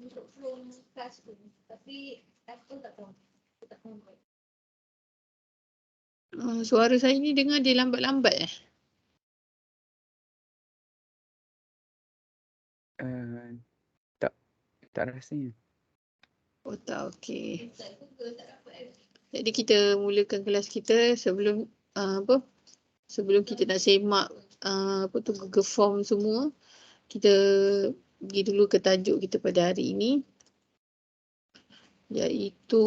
untuk flow kelas tu. Tapi aku tak tahu. Aku tak tahu. Suara saya ni dengar dia lambat-lambat Tak rasanya. Oh tak, okey. Jadi kita mulakan kelas kita sebelum sebelum kita nak semak Google Form semua, kita pergi dulu ke tajuk kita pada hari ini, iaitu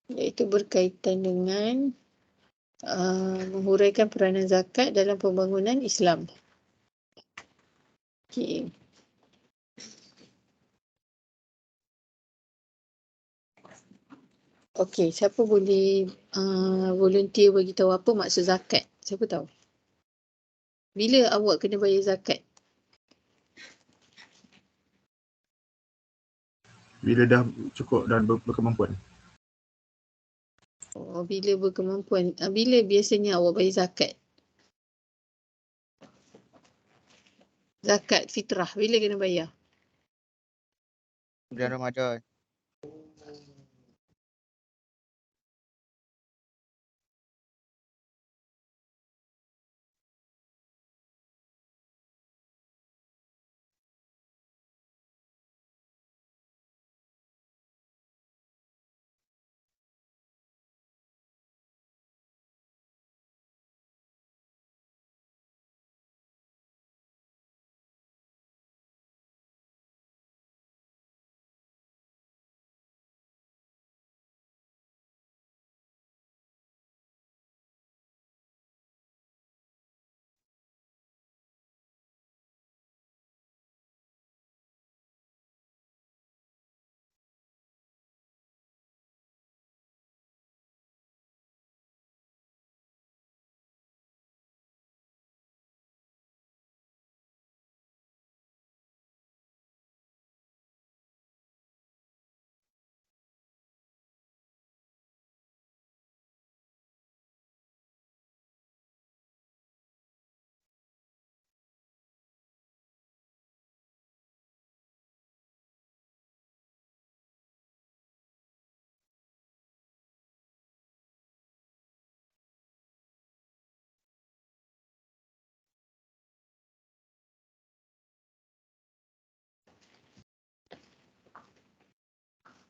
iaitu berkaitan dengan menghuraikan peranan zakat dalam pembangunan Islam. Okey. Okey, siapa boleh volunteer bagi tahu apa maksud zakat? Siapa tahu? Bila awak kena bayar zakat? Bila dah cukup dan berkemampuan. Oh, bila berkemampuan. Bila biasanya awak bayar zakat? Zakat fitrah, bila kena bayar? Bulan Ramadan.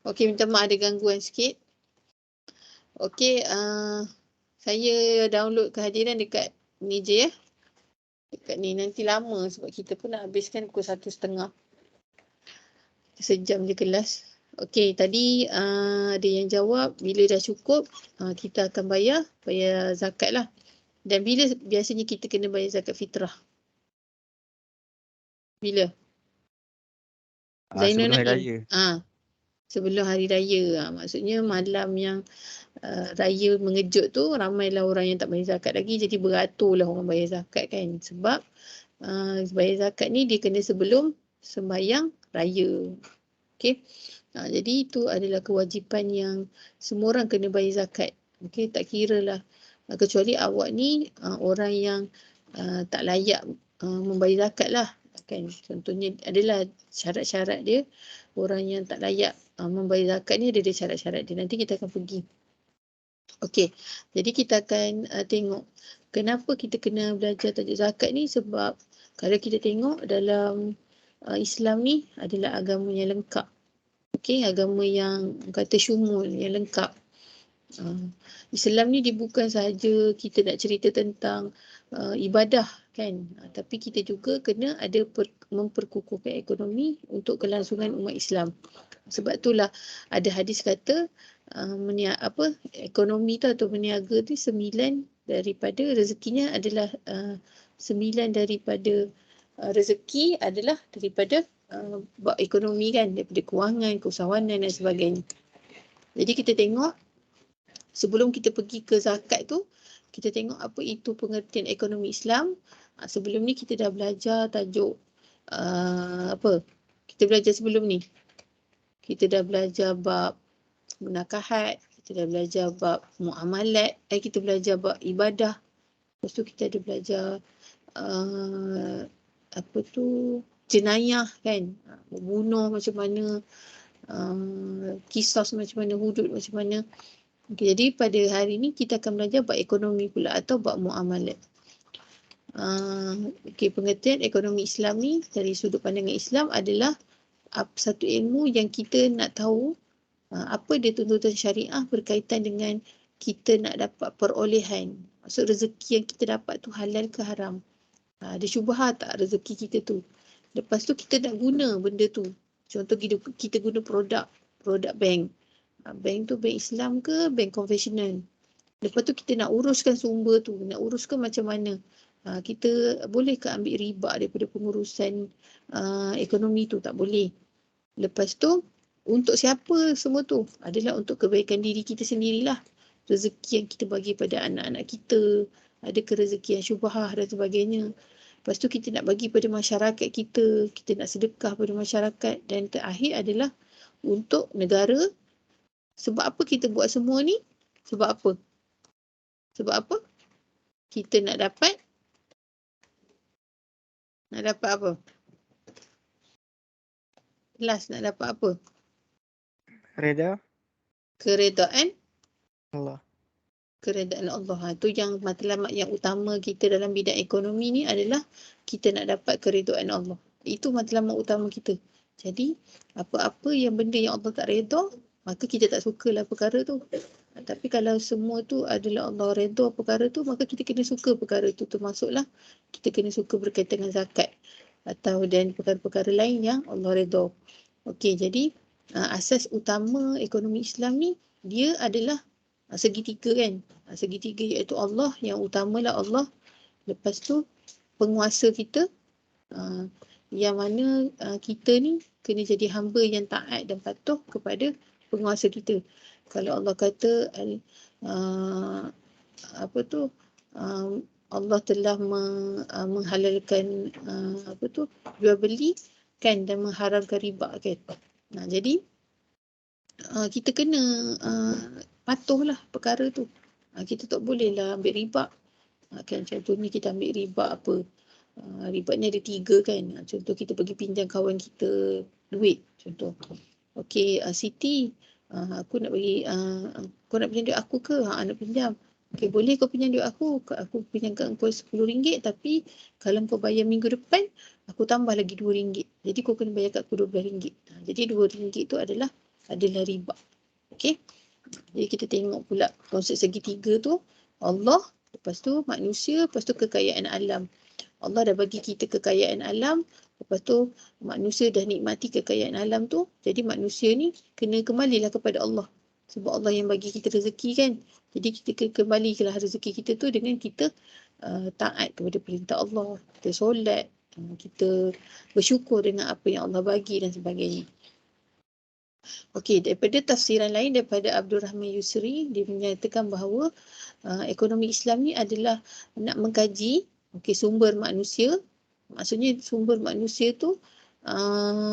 Okey, minta maaf ada gangguan sikit. Okey, saya download kehadiran dekat ni je ya. Dekat ni nanti lama sebab kita pun nak habiskan pukul 1:30. Sejam je kelas. Okey, tadi ada yang jawab bila dah cukup kita akan bayar zakat lah. Dan bila biasanya kita kena bayar zakat fitrah? Bila? Sebelum hari raya. Sebelum hari raya. Maksudnya malam yang raya mengejut tu ramailah orang yang tak bayar zakat lagi, jadi beraturlah orang bayar zakat kan. Sebab bayar zakat ni dia kena sebelum sembahyang raya. Okey. Jadi itu adalah kewajipan yang semua orang kena bayar zakat. Okey, tak kiralah kecuali awak ni orang yang tak layak membayar zakat lah kan. Contohnya adalah syarat-syarat dia, orang yang tak layak membayar zakat ni ada syarat-syarat dia. Nanti kita akan pergi. Okey, jadi kita akan tengok kenapa kita kena belajar tajuk zakat ni. Sebab kalau kita tengok dalam Islam ni adalah agama yang lengkap. Okey, agama yang kata syumul, yang lengkap. Islam ni dia bukan sahaja kita nak cerita tentang ibadah kan, tapi kita juga kena ada memperkukuhkan ekonomi untuk kelangsungan umat Islam. Sebab itulah ada hadis kata ekonomi tu atau berniaga tu 9 daripada rezekinya adalah 9 daripada rezeki adalah daripada bab ekonomi kan, daripada kewangan, keusahawanan dan sebagainya. Jadi kita tengok sebelum kita pergi ke zakat tu, kita tengok apa itu pengertian ekonomi Islam. Sebelum ni kita dah belajar tajuk Kita belajar sebelum ni. Kita dah belajar bab munakahat, kita dah belajar bab muamalat, kita belajar bab ibadah. Lepas tu kita ada belajar jenayah kan, membunuh macam mana, qisas macam mana, hudud macam mana. Okay, jadi pada hari ni kita akan belajar bab ekonomi pula atau bab muamalat. Pengertian ekonomi Islam ni dari sudut pandangan Islam adalah satu ilmu yang kita nak tahu apa dia tuntutan syariah berkaitan dengan kita nak dapat perolehan. Maksud rezeki yang kita dapat tu halal ke haram. Ada syubhat tak rezeki kita tu. Lepas tu kita nak guna benda tu. Contoh kita guna produk bank. Bank tu bank Islam ke bank konvensional. Lepas tu kita nak uruskan sumber tu, nak uruskan macam mana. Kita boleh ke ambil riba daripada pengurusan ekonomi tu? Tak boleh. Lepas tu untuk siapa semua tu? Adalah untuk kebaikan diri kita sendirilah. Rezeki yang kita bagi pada anak-anak kita, ada ke rezeki yang syubhah dan sebagainya. Lepas tu kita nak bagi pada masyarakat kita nak sedekah pada masyarakat, dan terakhir adalah untuk negara. Sebab apa kita buat semua ni? Sebab apa? Sebab apa? Kita nak dapat apa? Last nak dapat apa? Reda Keredaan Allah. Keredaan Allah. Itu yang matlamat yang utama kita dalam bidang ekonomi ni adalah kita nak dapat keredaan Allah. Itu matlamat utama kita. Jadi apa-apa yang benda yang Allah tak redha, maka kita tak sukalah perkara tu. Tapi kalau semua tu adalah Allah redha perkara tu, maka kita kena suka perkara tu. Termasuklah kita kena suka berkaitan dengan zakat atau dan perkara-perkara lain yang Allah redha. Okey, jadi asas utama ekonomi Islam ni dia adalah segitiga kan. Segitiga iaitu Allah, yang utamalah Allah. Lepas tu penguasa kita, yang mana kita ni kena jadi hamba yang taat dan patuh kepada penguasa kita. Kalau Allah kata Allah telah menghalalkan jual beli kan, dan mengharamkan riba kan. Jadi kita kena patuhlah perkara tu. Kita tak bolehlah ambil riba. Kan contohnya kita ambil riba apa? Riba ni ada 3 kan. Contoh kita pergi pinjam kawan kita duit. Contoh. Okey, Siti, aku nak bagi kau nak pinjam duit aku ke? Nak pinjam. Okey, boleh kau pinjam duit aku. Aku pinjamkan kau RM10, tapi kalau kau bayar minggu depan, aku tambah lagi RM2. Jadi kau kena bayar kat aku RM12. Jadi RM2 tu adalah riba. Okey. Jadi kita tengok pula konsep segitiga tu, Allah, lepas tu manusia, lepas tu kekayaan alam. Allah dah bagi kita kekayaan alam, lepas tu manusia dah nikmati kekayaan alam tu. Jadi manusia ni kena kembalilah kepada Allah. Sebab Allah yang bagi kita rezeki kan. Jadi kita kena kembalilah rezeki kita tu dengan kita taat kepada perintah Allah. Kita solat, kita bersyukur dengan apa yang Allah bagi dan sebagainya. Okey, daripada tafsiran lain daripada Abdul Rahman Yusri, dia menyatakan bahawa ekonomi Islam ni adalah nak mengkaji sumber manusia. Maksudnya sumber manusia tu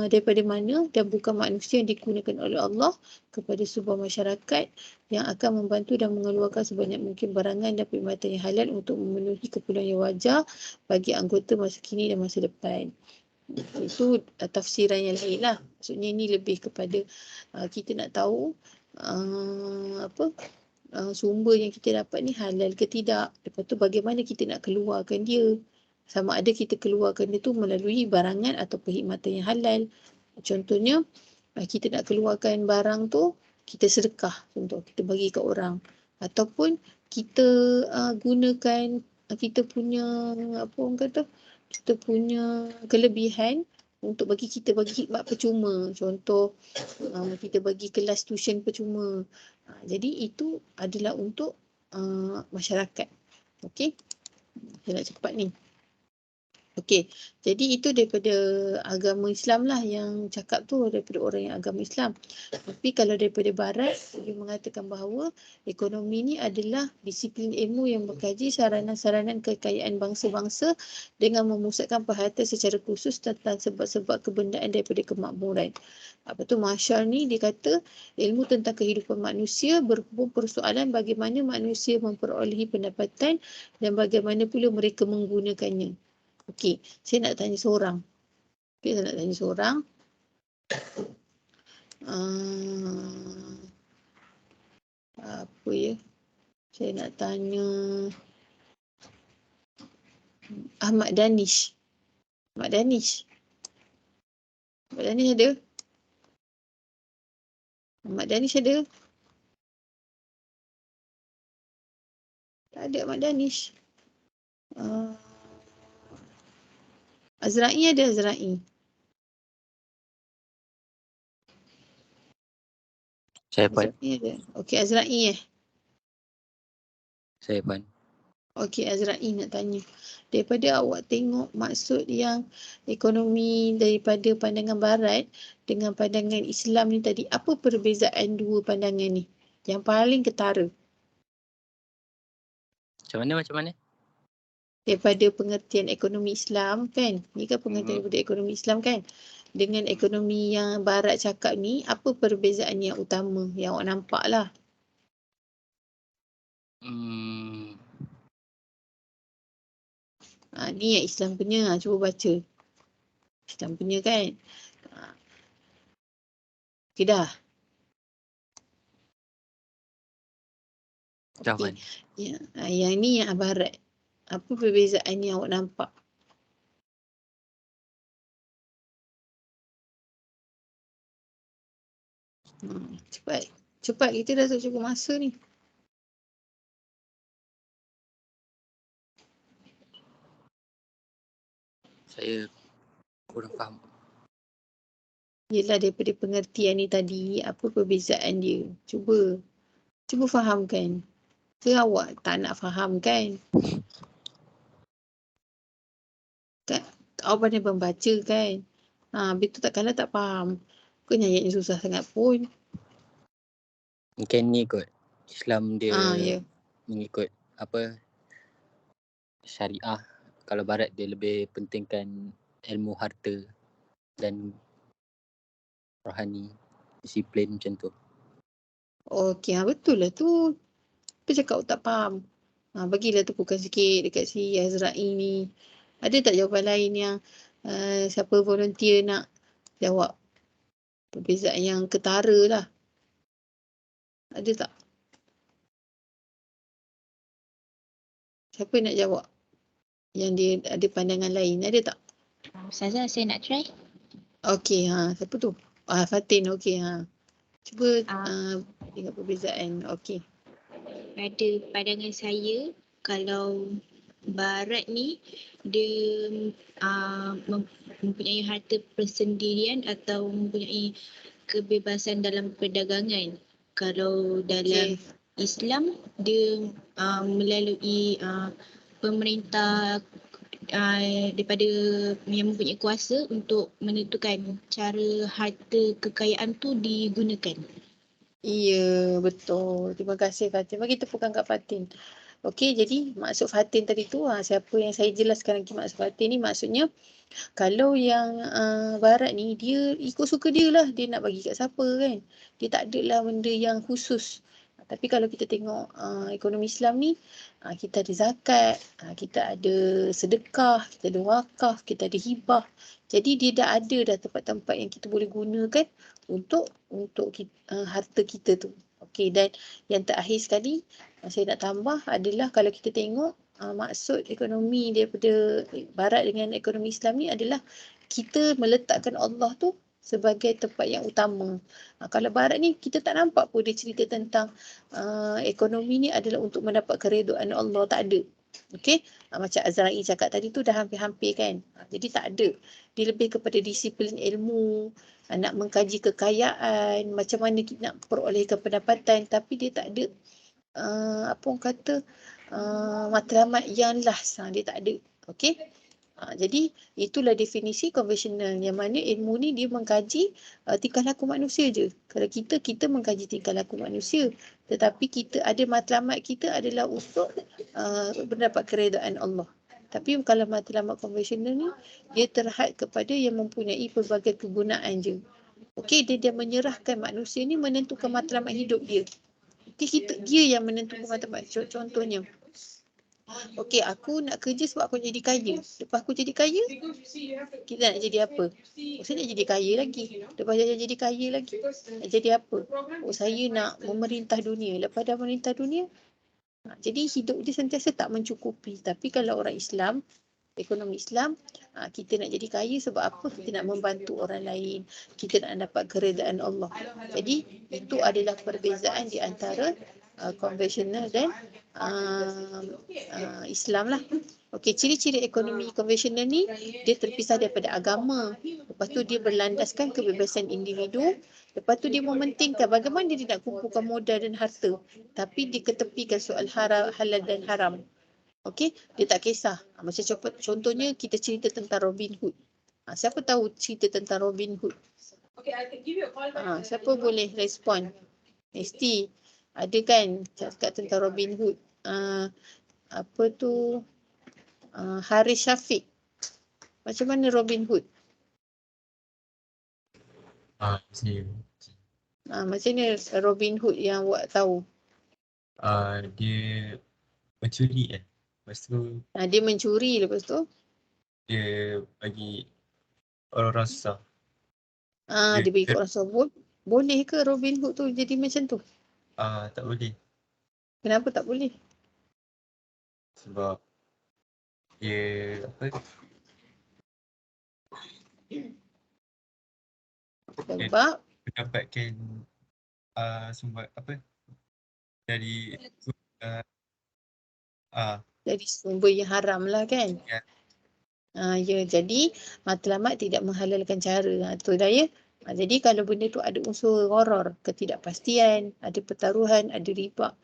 daripada mana, dan bukan manusia yang digunakan oleh Allah kepada sebuah masyarakat yang akan membantu dan mengeluarkan sebanyak mungkin barangan dan perkhidmatan yang halal untuk memenuhi keperluan yang wajar bagi anggota masa kini dan masa depan. Itu tafsiran yang lain lah. Maksudnya ini lebih kepada kita nak tahu sumber yang kita dapat ni halal ke tidak. Lepas tu bagaimana kita nak keluarkan dia. Sama ada kita keluarkan dia tu melalui barangan atau perkhidmatan yang halal. Contohnya kita nak keluarkan barang tu, kita sedekah. Contoh kita bagi ke orang. Ataupun kita gunakan kita punya kita punya kelebihan untuk bagi khidmat percuma. Contoh kita bagi kelas tuition percuma. Jadi itu adalah untuk masyarakat. Okey. Saya nak cepat ni. Okey, jadi itu daripada agama Islam lah yang cakap tu, daripada orang yang agama Islam. Tapi kalau daripada Barat, dia mengatakan bahawa ekonomi ni adalah disiplin ilmu yang mengkaji saranan-saranan kekayaan bangsa-bangsa dengan memusatkan perhatian secara khusus tentang sebab-sebab kebendaan daripada kemakmuran. Apa tu Marshall ni dia kata ilmu tentang kehidupan manusia berhubung persoalan bagaimana manusia memperolehi pendapatan dan bagaimana pula mereka menggunakannya. Okey, saya nak tanya seorang. Okey, saya nak tanya seorang. Apa ya? Saya nak tanya Ahmad Danish. Ahmad Danish. Ahmad Danish ada? Ahmad Danish ada? Tak ada Ahmad Danish. Azra'i ada Azra'i. Saya Puan. Azra'i ada. Okey, Azra'i Saya Puan. Okey, Azra'i nak tanya. Daripada awak tengok maksud yang ekonomi daripada pandangan Barat dengan pandangan Islam ni tadi, apa perbezaan dua pandangan ni? Yang paling ketara. Macam mana? Daripada pengertian ekonomi Islam kan. Ni kan pengertian daripada ekonomi Islam kan. Dengan ekonomi yang Barat cakap ni, apa perbezaan yang utama yang awak nampak lah? Ni yang Islam punya. Cuba baca. Islam punya kan. Okey dah. Dah Okey. Puan. Ya, yang ni yang Barat. Apa perbezaan yang awak nampak? Cepat kita dah tak cukup masa ni. Saya kurang faham. Yelah daripada pengertian ni tadi, apa perbezaan dia? Cuba fahamkan. Ke awak tak nak faham kan? Awak pandai membaca kan? Habis tu takkanlah tak faham. Bukannya ayatnya susah sangat pun. Mungkin ni kot. Islam dia Ya. mengikut apa syariah. Kalau Barat dia lebih pentingkan ilmu harta dan rohani, disiplin macam tu. Okey, betul lah tu. Apa cakap awak tak faham? Bagilah tepukan sikit dekat si Azra'i ni. Ada tak jawapan lain yang siapa volunteer nak jawab? Perbezaan yang ketara lah. Ada tak? Siapa nak jawab? Yang dia ada pandangan lain. Ada tak? Ustazah, saya nak try. Okey, siapa tu? Fatin, okey, Cuba tengok perbezaan. Okey. Pada pandangan saya, kalau Barat ni dia mempunyai harta persendirian atau mempunyai kebebasan dalam perdagangan. Kalau dalam Islam dia melalui pemerintah daripada yang mempunyai kuasa untuk menentukan cara harta kekayaan tu digunakan. Ya, betul. Terima kasih Fatin. Bagi tepukan kat Fatin. Okey, jadi maksud Fatin tadi tu, siapa yang saya jelaskan lagi maksud Fatin ni, maksudnya kalau yang Barat ni, dia ikut suka dia lah. Dia nak bagi kat siapa kan. Dia tak ada lah benda yang khusus. Tapi kalau kita tengok ekonomi Islam ni, kita ada zakat, kita ada sedekah, kita ada wakaf, kita ada hibah. Jadi dia dah ada dah tempat-tempat yang kita boleh gunakan untuk harta kita tu. Okey, dan yang terakhir sekali saya nak tambah adalah kalau kita tengok maksud ekonomi daripada Barat dengan ekonomi Islam ni adalah kita meletakkan Allah tu sebagai tempat yang utama. Kalau Barat ni kita tak nampak pun dia cerita tentang ekonomi ni adalah untuk mendapat keredaan Allah, tak ada. Okey, macam Azra'i cakap tadi tu dah hampir-hampir kan. Jadi tak ada. Dia lebih kepada disiplin ilmu, nak mengkaji kekayaan, macam mana kita nak perolehkan pendapatan, tapi dia tak ada apa orang kata matlamat yang last. Dia tak ada. Okey. Jadi itulah definisi konvensional, yang mana ilmu ni dia mengkaji tingkah laku manusia je. Kalau kita mengkaji tingkah laku manusia, tetapi kita ada matlamat kita adalah untuk mendapat keredaan Allah. Tapi kalau matlamat konvensional ni dia terhad kepada yang mempunyai pelbagai kegunaan je. Okey, dia menyerahkan manusia ni menentukan matlamat hidup dia. Okey, dia yang menentukan matlamat. Contohnya, okey, aku nak kerja sebab aku jadi kaya. Lepas aku jadi kaya, kita nak jadi apa? Saya nak jadi kaya lagi. Lepas jadi kaya lagi, nak jadi apa? Saya nak memerintah dunia. Lepas dah memerintah dunia, jadi hidup dia sentiasa tak mencukupi. Tapi kalau orang Islam, ekonomi Islam, kita nak jadi kaya sebab apa? Kita nak membantu orang lain. Kita nak dapat keredaan Allah. Jadi itu adalah perbezaan di antara konvensional dan Islam lah. Okey, ciri-ciri ekonomi konvensional ni dia terpisah daripada agama. Lepas tu dia berlandaskan kebebasan individu. Lepas tu dia mementingkan bagaimana dia nak kumpulkan modal dan harta. Tapi dia ketepikan soal halal dan haram. Okey, dia tak kisah. Macam contohnya kita cerita tentang Robin Hood. Siapa tahu cerita tentang Robin Hood? Siapa boleh respon? Mesti ada kan cakap tentang Robin Hood. Apa tu? Haris Syafiq. Macam mana Robin Hood? Macam mana Robin Hood yang awak tahu? Dia mencuri kan. Lepas tu Dia mencuri, lepas tu dia bagi orang-orang susah. dia bagi kat orang sobot. Boleh ke Robin Hood tu jadi macam tu? Tak boleh. Kenapa tak boleh? Sebab dia Sebab mendapatkan sumber dari dari sumber yang haram lah kan? Ya. Ya, jadi matlamat tidak menghalalkan cara. Tu dah ya. Jadi kalau benda tu ada unsur horor, ketidakpastian, ada pertaruhan, ada riba.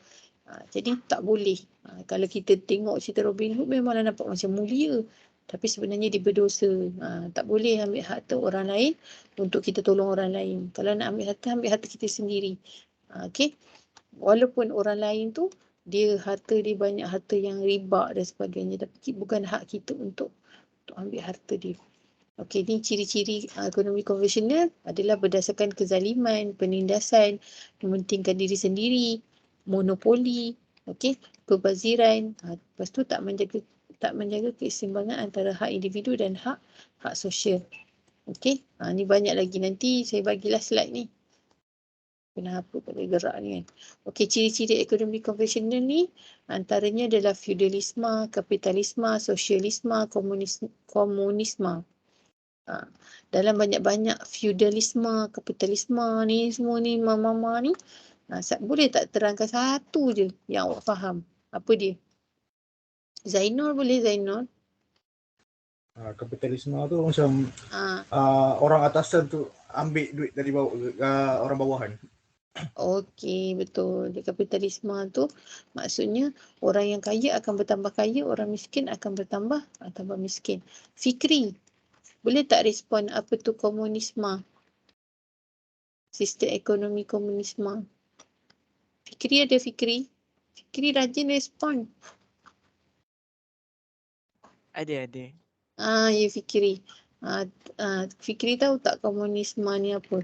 Jadi tak boleh. Kalau kita tengok cerita Robin Hood memanglah nampak macam mulia. Tapi sebenarnya dia berdosa. Tak boleh ambil harta orang lain untuk kita tolong orang lain. Kalau nak ambil harta kita sendiri. Okey. Walaupun orang lain tu harta dia banyak harta yang riba dan sebagainya, tapi bukan hak kita untuk ambil harta dia. Okey, ni ciri-ciri ekonomi konvensional adalah berdasarkan kezaliman, penindasan, mementingkan diri sendiri, monopoli, okey, kebaziran. Lepas tu tak menjaga keseimbangan antara hak individu dan hak sosial. Okey, ni banyak lagi, nanti saya bagilah slide ni. Kenapa boleh gerak ni kan? Okey, ciri-ciri ekonomi konvensional ni antaranya adalah feudalisme, kapitalisme, sosialisme, komunisme. Dalam banyak-banyak feudalisme, kapitalisme ni semua ni mama ni, boleh tak terangkan satu je yang awak faham? Apa dia? Zainul boleh, Zainul? Kapitalisme tu macam orang atasan tu ambil duit dari bawah, orang bawahan. Okey, betul. Di kapitalisme tu maksudnya orang yang kaya akan bertambah kaya, orang miskin akan bertambah miskin. Fikri, boleh tak respon apa tu komunisme? Sistem ekonomi komunisme. Fikri ada Fikri? Fikri rajin respon. Ada. Ya Fikri. Fikri tahu tak komunisme ni apa?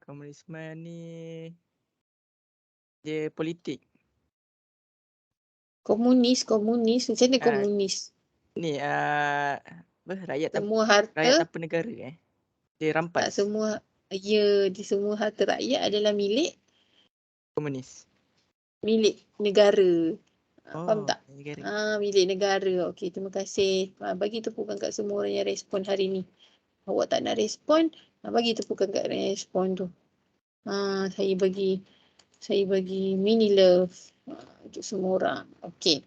Komunisme ni dia politik. Komunis. Macam mana komunis? Ni rakyat Semua harta tanpa negara dia rampas. tak semua. Ya, di semua harta rakyat adalah milik Komunis. Milik negara. Faham tak? Negara. Milik negara. Okey, terima kasih. Bagi tepukan kat semua orang yang respon hari ni. Awak tak nak respon, bagi tepukan kat respon tu. Saya bagi mini love untuk semua orang. Okey.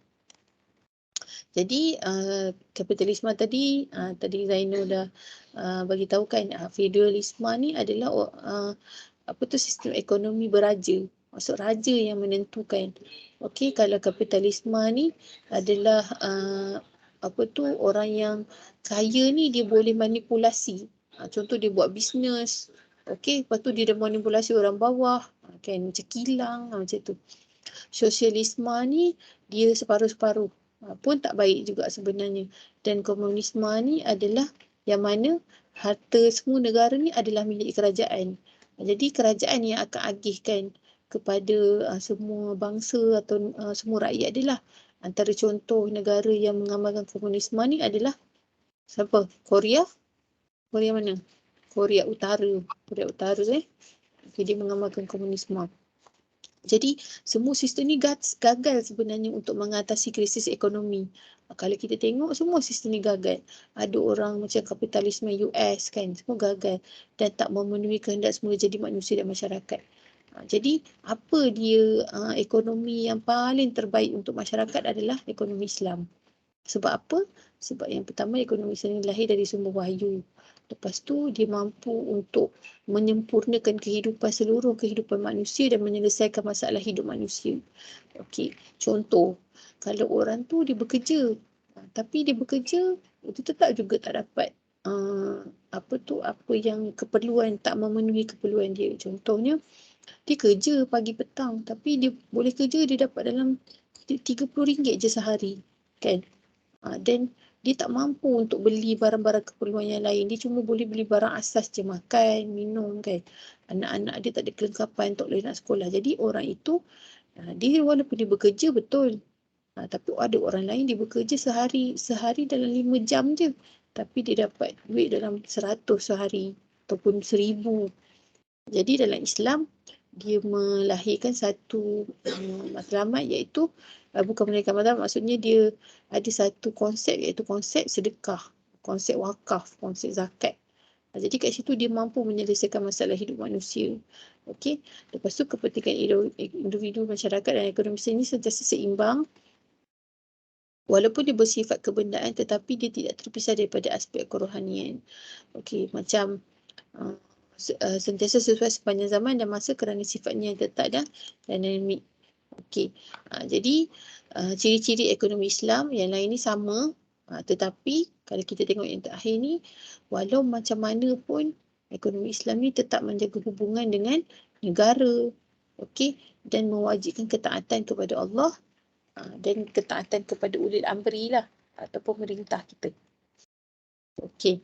Jadi kapitalisme tadi Zainul dah bagi tahu kan, feudalisme ni adalah sistem ekonomi beraja. Maksud raja yang menentukan. Okey, kalau kapitalisme ni adalah orang yang kaya ni dia boleh manipulasi. Contoh dia buat bisnes. Okey, lepas tu dia dah manipulasi orang bawah. Kan macam kilang macam tu. Sosialisme ni dia separuh-separuh. Pun tak baik juga sebenarnya. Dan komunisme ni adalah yang mana harta semua negara ni adalah milik kerajaan. Jadi kerajaan yang akan agihkan kepada semua bangsa atau semua rakyat dia lah. Antara contoh negara yang mengamalkan komunisme ni adalah siapa? Korea? Korea mana? Korea Utara. Korea Utara Okay, dia mengamalkan komunisme. Jadi semua sistem ni gagal sebenarnya untuk mengatasi krisis ekonomi. Kalau kita tengok semua sistem ni gagal. Ada orang macam kapitalisme US kan, semua gagal dan tak memenuhi kehendak semula jadi manusia dan masyarakat. Jadi apa dia ekonomi yang paling terbaik untuk masyarakat adalah ekonomi Islam. Sebab apa? Sebab yang pertama ekonomi Islam ni lahir dari sumber wahyu. Lepas tu dia mampu untuk menyempurnakan seluruh kehidupan manusia dan menyelesaikan masalah hidup manusia. Okey, contoh kalau orang tu dia bekerja tapi dia bekerja itu tetap juga tak dapat apa yang keperluan, tak memenuhi keperluan dia. Contohnya dia kerja pagi petang tapi dia boleh kerja dia dapat dalam RM30 je sehari kan. Dan dia tak mampu untuk beli barang-barang keperluan yang lain. Dia cuma boleh beli barang asas je, makan, minum kan. Anak-anak dia tak ada kelengkapan, tak boleh nak sekolah. Jadi orang itu, dia walaupun dia bekerja betul. Tapi ada orang lain dia bekerja sehari dalam 5 jam je. Tapi dia dapat duit dalam 100 sehari ataupun 1000. Jadi dalam Islam, dia melahirkan satu matlamat iaitu bukan melahirkan matlamat, maksudnya dia ada satu konsep iaitu konsep sedekah, konsep wakaf, konsep zakat. Jadi kat situ dia mampu menyelesaikan masalah hidup manusia. Okey. Lepas tu kepentingan individu, masyarakat dan ekonomi ini sentiasa seimbang. Walaupun dia bersifat kebendaan tetapi dia tidak terpisah daripada aspek kerohanian. Okey, macam sentiasa sesuai sepanjang zaman dan masa kerana sifatnya yang tetap dan dinamik. Okey. Jadi ciri-ciri ekonomi Islam yang lain ni sama, tetapi kalau kita tengok yang terakhir ni, walau macam mana pun ekonomi Islam ni tetap menjaga hubungan dengan negara, okey, dan mewajibkan ketaatan kepada Allah dan ketaatan kepada ulil amri lah ataupun pemerintah kita. Okey.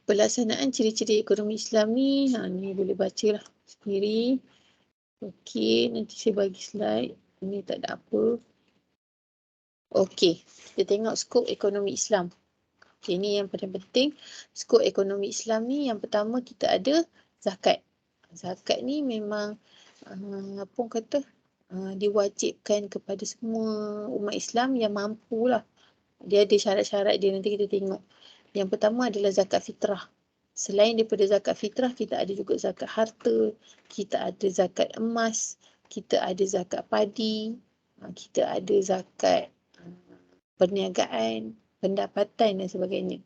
Pelaksanaan ciri-ciri ekonomi Islam ni, ni boleh bacalah sendiri. Okey, nanti saya bagi slide. Ini tak ada apa. Okey, kita tengok skop ekonomi Islam. Okay, ini yang paling penting. Skop ekonomi Islam ni yang pertama kita ada zakat. Zakat ni memang diwajibkan kepada semua umat Islam yang mampu lah. Dia ada syarat-syarat dia, nanti kita tengok. Yang pertama adalah zakat fitrah. Selain daripada zakat fitrah, kita ada juga zakat harta, kita ada zakat emas, kita ada zakat padi, kita ada zakat perniagaan, pendapatan dan sebagainya.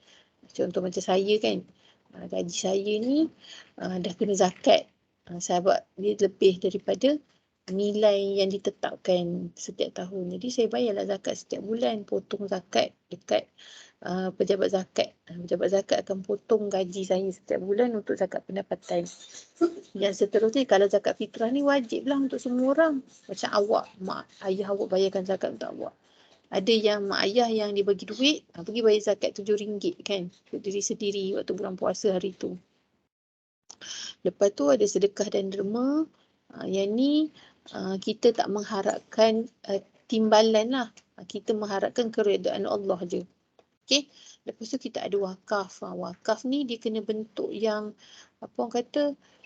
Contoh macam saya kan, gaji saya ni dah kena zakat. Sebab dia lebih daripada nilai yang ditetapkan setiap tahun. Jadi saya bayarlah zakat setiap bulan, potong zakat dekat pejabat zakat. Pejabat zakat akan potong gaji saya setiap bulan untuk zakat pendapatan. Yang seterusnya, kalau zakat fitrah ni wajiblah untuk semua orang. Macam awak, mak ayah awak bayarkan zakat untuk awak. Ada yang mak ayah yang dia bagi duit, pergi bayar zakat RM7 kan, untuk diri sendiri waktu bulan puasa hari tu. Lepas tu ada sedekah dan derma. Yang ni kita tak mengharapkan timbalan lah. Kita mengharapkan keredaan Allah je. Okey. Lepas tu kita ada wakaf. Wakaf ni dia kena bentuk yang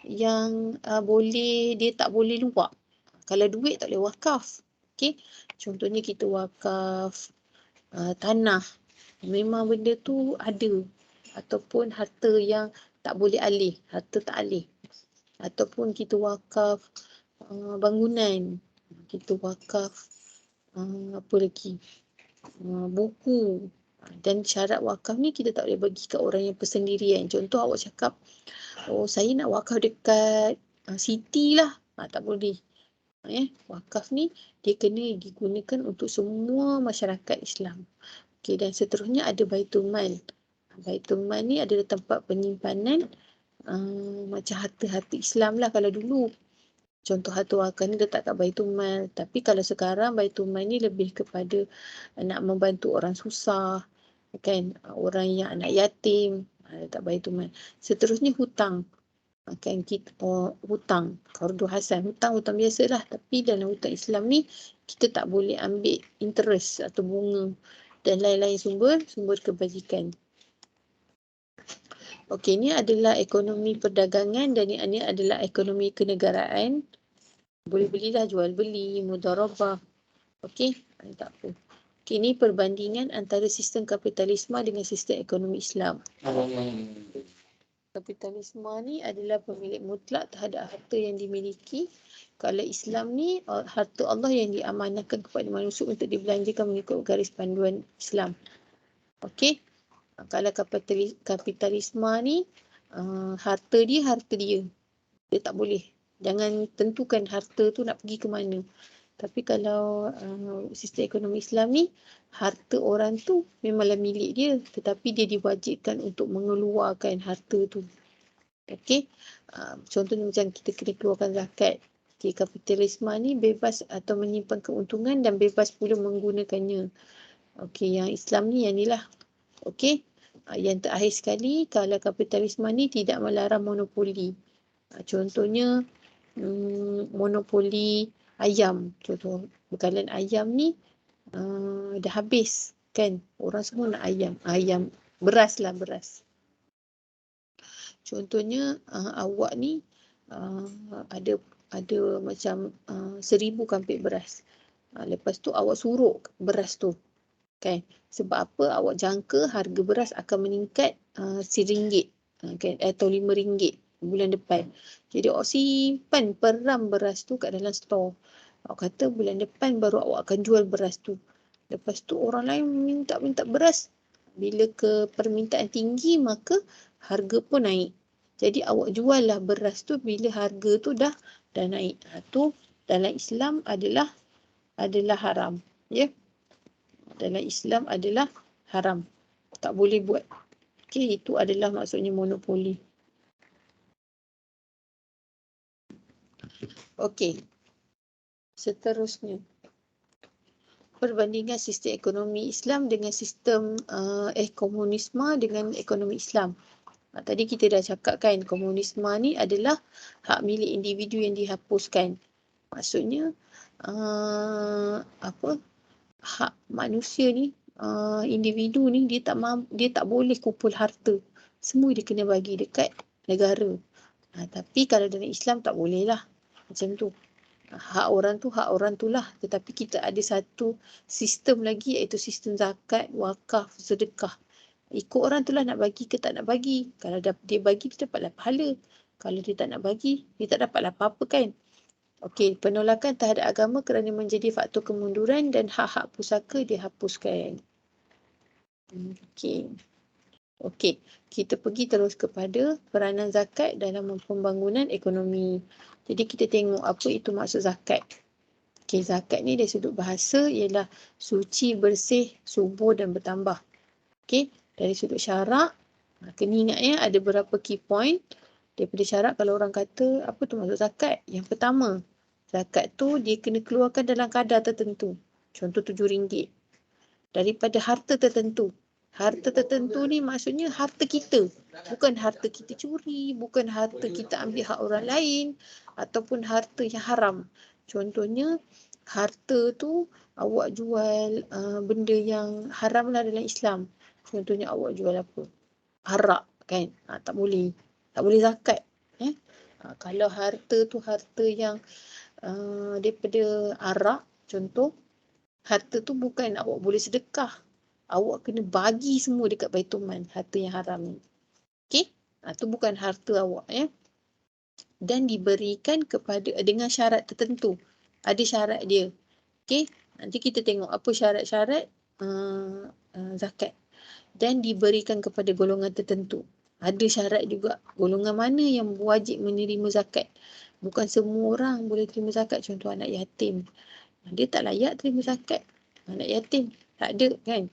yang dia tak boleh luap. Kalau duit tak boleh wakaf. Okey. Contohnya kita wakaf tanah. Memang benda tu ada. Ataupun harta yang tak boleh alih. Harta tak alih. Ataupun kita wakaf bangunan. Kita wakaf apa lagi? Buku. Dan syarat wakaf ni kita tak boleh bagi kat orang yang persendirian. Contoh awak cakap, saya nak wakaf dekat city lah. Tak boleh. Wakaf ni dia kena digunakan untuk semua masyarakat Islam. Okey, dan seterusnya ada Baitul Mal. Baitul Mal ni adalah tempat penyimpanan macam harta-harta Islam lah kalau dulu. Contoh harta wakaf ni letak kat Baitul Mal. Tapi kalau sekarang Baitul Mal ni lebih kepada nak membantu orang susah, kan, orang yang anak yatim, letak Baitul Mal. Seterusnya hutang. Kan kita hutang, qardu hasan, hutang biasalah, tapi dalam hutang Islam ni kita tak boleh ambil interest atau bunga dan lain-lain sumber kebajikan. Okey, ni adalah ekonomi perdagangan dan ini adalah ekonomi kenegaraan. Boleh belilah, jual beli, mudharabah. Okey, tak apa. Okey, ni perbandingan antara sistem kapitalisme dengan sistem ekonomi Islam. Kapitalisme ni adalah pemilik mutlak terhadap harta yang dimiliki. Kalau Islam ni harta Allah yang diamanahkan kepada manusia untuk dibelanjakan mengikut garis panduan Islam. Okey. Kalau kapitalisme ni harta dia. Dia tak boleh. Jangan tentukan harta tu nak pergi ke mana. Tapi kalau sistem ekonomi Islam ni, harta orang tu memanglah milik dia, tetapi dia diwajibkan untuk mengeluarkan harta tu. Okey, contohnya macam kita kena keluarkan zakat. Okay, kapitalisme ni bebas atau menyimpan keuntungan dan bebas pula menggunakannya. Okey, yang Islam ni yang ni lah. Okey, yang terakhir sekali, kalau kapitalisme ni tidak melarang monopoli. Contohnya monopoli ayam. Contoh bekalan ayam ni dah habis, kan? Orang semua nak ayam. Beras. Contohnya awak ni ada macam 1,000 kampit beras. Lepas tu awak suruk beras tu, kan? Sebab apa? Awak jangka harga beras akan meningkat RM1, kan? Atau RM5 bulan depan. Jadi awak simpan peram beras tu kat dalam stor. Awak kata bulan depan baru awak akan jual beras tu. Lepas tu orang lain minta beras. Bila ke permintaan tinggi, maka harga pun naik. Jadi awak jual lah beras tu bila harga tu dah naik. Tu dalam Islam adalah haram. Ya. Dalam Islam adalah haram. Tak boleh buat. Okey, itu adalah maksudnya monopoli. Okey. Seterusnya, perbandingan sistem ekonomi Islam dengan sistem komunisme dengan ekonomi Islam. Tadi kita dah cakap kan, komunisme ni adalah hak milik individu yang dihapuskan. Maksudnya hak manusia ni, individu ni dia tak boleh kumpul harta. Semua dia kena bagi dekat negara. Tapi kalau dalam Islam tak boleh lah. Macam tu. Hak orang tu lah. Tetapi kita ada satu sistem lagi, iaitu sistem zakat, wakaf, sedekah. Ikut orang tu lah nak bagi ke tak nak bagi. Kalau dia bagi, dia dapatlah pahala. Kalau dia tak nak bagi, dia tak dapatlah apa-apa, kan. Okey, penolakan terhadap agama kerana menjadi faktor kemunduran dan hak-hak pusaka dihapuskan. Okey, kita pergi terus kepada peranan zakat dalam pembangunan ekonomi. Jadi kita tengok apa itu maksud zakat. Okey, zakat ni dari sudut bahasa ialah suci, bersih, subur dan bertambah. Okey, dari sudut syarak, kena ingat ya, ada beberapa key point. Daripada syarak, kalau orang kata apa tu maksud zakat? Yang pertama, zakat tu dia kena keluarkan dalam kadar tertentu. Contoh RM7. Daripada harta tertentu. Harta tertentu ni maksudnya harta kita. Bukan harta kita curi, bukan harta kita ambil hak orang lain, ataupun harta yang haram. Contohnya, harta tu awak jual benda yang haram lah dalam Islam. Contohnya awak jual apa? Arak, kan? Tak boleh. Tak boleh zakat. Kalau harta tu harta yang daripada arak, contoh, harta tu bukan awak boleh sedekah. Awak kena bagi semua dekat Baitul Mal, harta yang haram ni. Okey? Tu bukan harta awak, ya. Dan diberikan kepada dengan syarat tertentu. Ada syarat dia. Okey? Nanti kita tengok apa syarat-syarat zakat. Dan diberikan kepada golongan tertentu. Ada syarat juga. Golongan mana yang wajib menerima zakat. Bukan semua orang boleh terima zakat. Contoh anak yatim. Dia tak layak terima zakat. Anak yatim. Tak ada kan.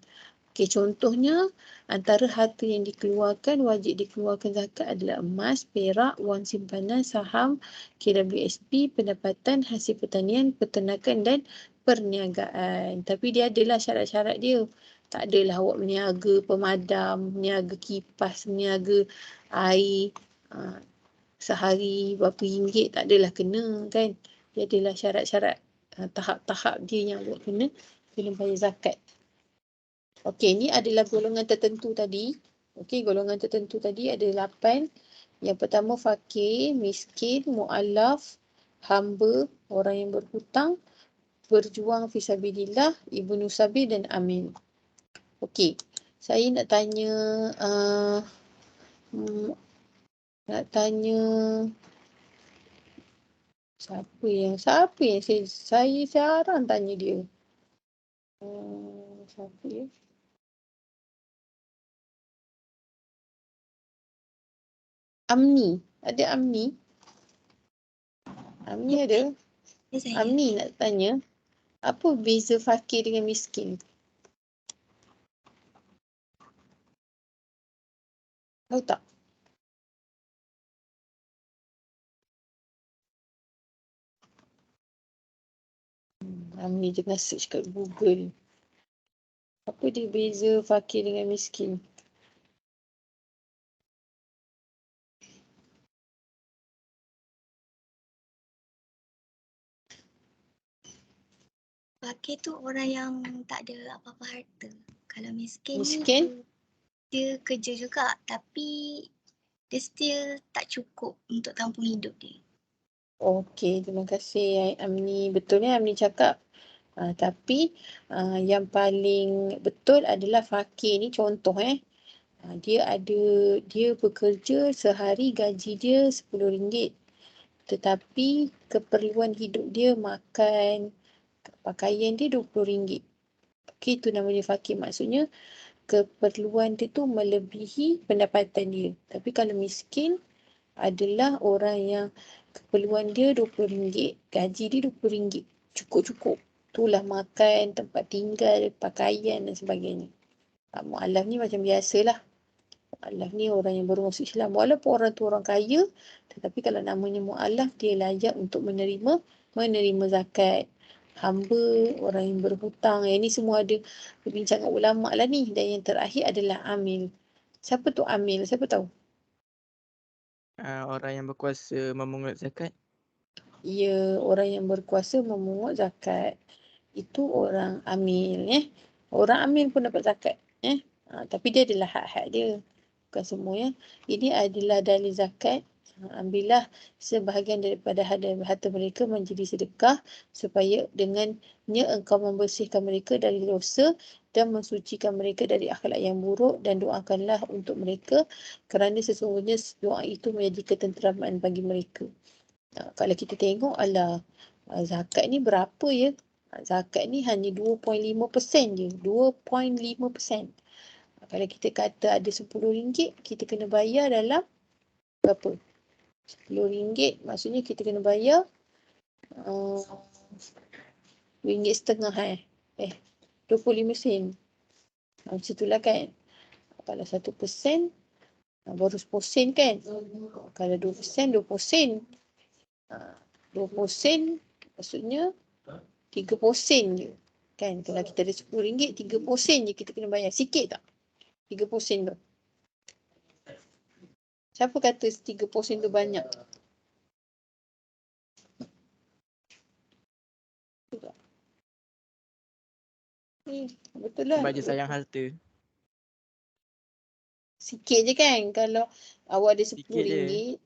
Okey, contohnya antara harta yang dikeluarkan, wajib dikeluarkan zakat adalah emas, perak, wang simpanan, saham, KWSP, pendapatan, hasil pertanian, peternakan dan perniagaan. Tapi dia adalah syarat-syarat dia. Tak adalah awak berniaga pemadam, berniaga kipas, berniaga air, sehari berapa ringgit, tak adalah kena kan. Dia adalah syarat-syarat, tahap-tahap dia yang awak kena bayar zakat. Okey, ni adalah golongan tertentu tadi. Okey, golongan tertentu tadi ada 8. Yang pertama fakir, miskin, mu'alaf, hamba, orang yang berhutang, berjuang fisabilillah, ibnu sabil dan amin. Okey, saya nak tanya siapa yang saya jarang tanya dia. Siapa ya? Amni. Ada Amni? Amni ada? Amni nak tanya. Apa beza fakir dengan miskin? Tahu tak? Amni jangan search kat Google. Apa dia beza fakir dengan miskin? Fakir tu orang yang tak ada apa-apa harta. Kalau miskin Miskin? ni dia kerja juga tapi dia still tak cukup untuk tampung hidup dia. Okey, terima kasih Amni. Betul ya Amni cakap. Tapi yang paling betul adalah fakir ni contoh dia bekerja sehari gaji dia RM10. Tetapi keperluan hidup dia makan, pakaian dia RM20. Okey, itu namanya fakir. Maksudnya keperluan dia tu melebihi pendapatan dia. Tapi kalau miskin adalah orang yang keperluan dia RM20, gaji dia RM20. Cukup-cukup. Itulah makan, tempat tinggal, pakaian dan sebagainya. Mu'alaf ni macam biasalah. Mu'alaf ni orang yang baru masuk Islam. Walaupun orang tu orang kaya, tetapi kalau namanya mu'alaf, dia layak untuk menerima zakat. Hamba, orang yang berhutang. Yang ni semua ada perbincangan ulama' lah ni. Dan yang terakhir adalah amil. Siapa tu amil? Siapa tahu? Orang yang berkuasa memungut zakat. Ya, orang yang berkuasa memungut zakat. Itu orang amil. Orang amil pun dapat zakat. Tapi dia adalah hak-hak dia. Bukan semua ya. Ini adalah dalil zakat. Ambillah sebahagian daripada harta mereka menjadi sedekah supaya dengannya engkau membersihkan mereka dari dosa dan mensucikan mereka dari akhlak yang buruk, dan doakanlah untuk mereka kerana sesungguhnya doa itu menjadi ketenteraman bagi mereka. Kalau kita tengok zakat ni berapa ya? Zakat ni hanya 2.5% je. 2.5%. Kalau kita kata ada RM10, kita kena bayar dalam berapa? RM10 maksudnya kita kena bayar RM1.50 25 sen. Macam itulah kan. Kalau 1% baru 10 sen kan. Kalau 2%, 20 sen. 20 sen maksudnya 30 sen je. Kan kalau kita ada RM10, 30 sen je kita kena bayar. Sikit tak? 30 sen tu. Siapa kata 30 sen tu banyak? Betul lah. Sebab dia sayang harta. Sikit je kan. Kalau awak ada Sikit RM10,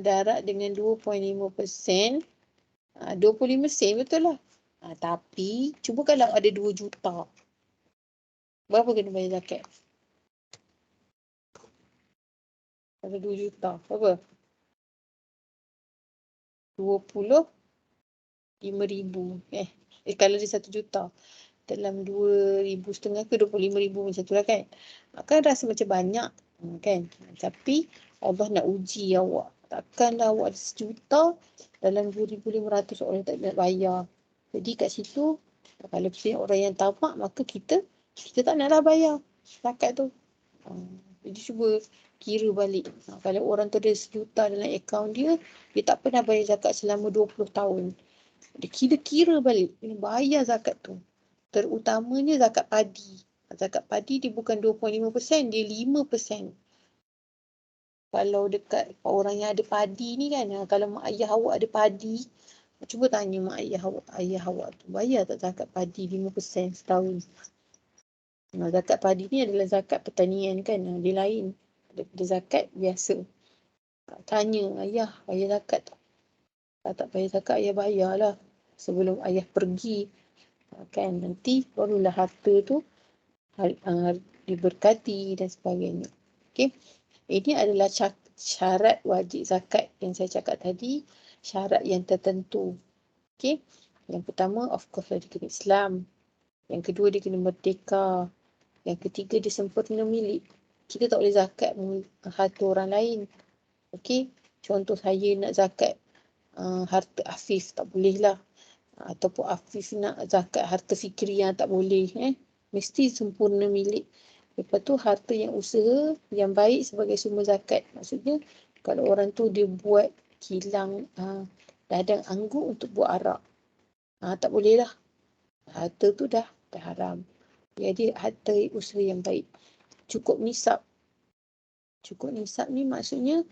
darab dengan 2.5%, 25 sen betul lah. Tapi cuba kalau ada 2 juta. Berapa kena bayar zakat? Kalau 2 juta, berapa? 25,000. Kalau dia 1 juta. Dalam 2,500 ke 25,000 macam tu lah kan. Kan rasa macam banyak kan. Tapi Allah nak uji awak. Takkanlah awak ada 1 juta, dalam 2,500 orang tak nak bayar. Jadi kat situ kalau kita orang yang tamak, maka kita tak naklah bayar zakat tu. Jadi cuba kira balik. Kalau orang tu ada 1 juta dalam akaun dia tak pernah bayar zakat selama 20 tahun. Dia kira balik, kena bayar zakat tu. Terutamanya zakat padi. Zakat padi dia bukan 2.5%, dia 5%. Kalau dekat orang yang ada padi ni kan, kalau mak ayah awak ada padi, cuba tanya mak ayah awak tu, bayar tak zakat padi 5% setahun? Zakat padi ni adalah zakat pertanian kan, dia lain daripada zakat biasa. Tanya ayah, bayar zakat tak? Kalau tak bayar zakat, ayah bayarlah sebelum ayah pergi. Kan, nanti barulah harta tu diberkati dan sebagainya. Okey. Ini adalah syarat wajib zakat yang saya cakap tadi, syarat yang tertentu. Okey. Yang pertama, of course, dia kena Islam. Yang kedua, dia kena merdeka. Yang ketiga, dia sempurna milik. Kita tak boleh zakat harta orang lain. Okey. Contoh saya nak zakat harta Afif, tak boleh lah. Ataupun Afif nak zakat harta Fikriah, tak boleh. Mesti sempurna milik. Lepas tu harta yang usaha yang baik sebagai sumber zakat. Maksudnya kalau orang tu dia buat kilang ladang anggur untuk buat arak, tak boleh lah. Harta tu dah haram. Jadi harta usaha yang baik. Cukup nisab. Cukup nisab ni maksudnya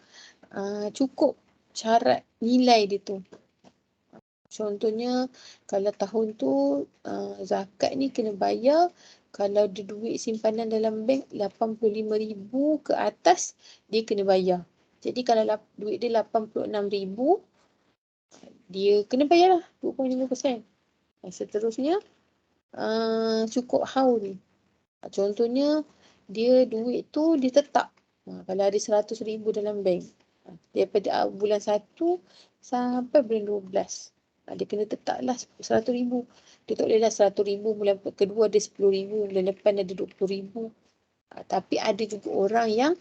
cukup syarat nilai dia tu. Contohnya kalau tahun tu zakat ni kena bayar kalau ada duit simpanan dalam bank 85,000 ke atas, dia kena bayar. Jadi kalau duit dia 86,000, dia kena bayar lah 2.5%. Seterusnya cukup haul. Contohnya dia duit tu dia tetap. Kalau ada 100,000 dalam bank, daripada bulan 1 sampai bulan 12, dia kena tetap lah 100,000. Dia tak boleh lah 100,000 bulan kedua ada 10,000, bulan depan ada 20,000. Tapi ada juga orang yang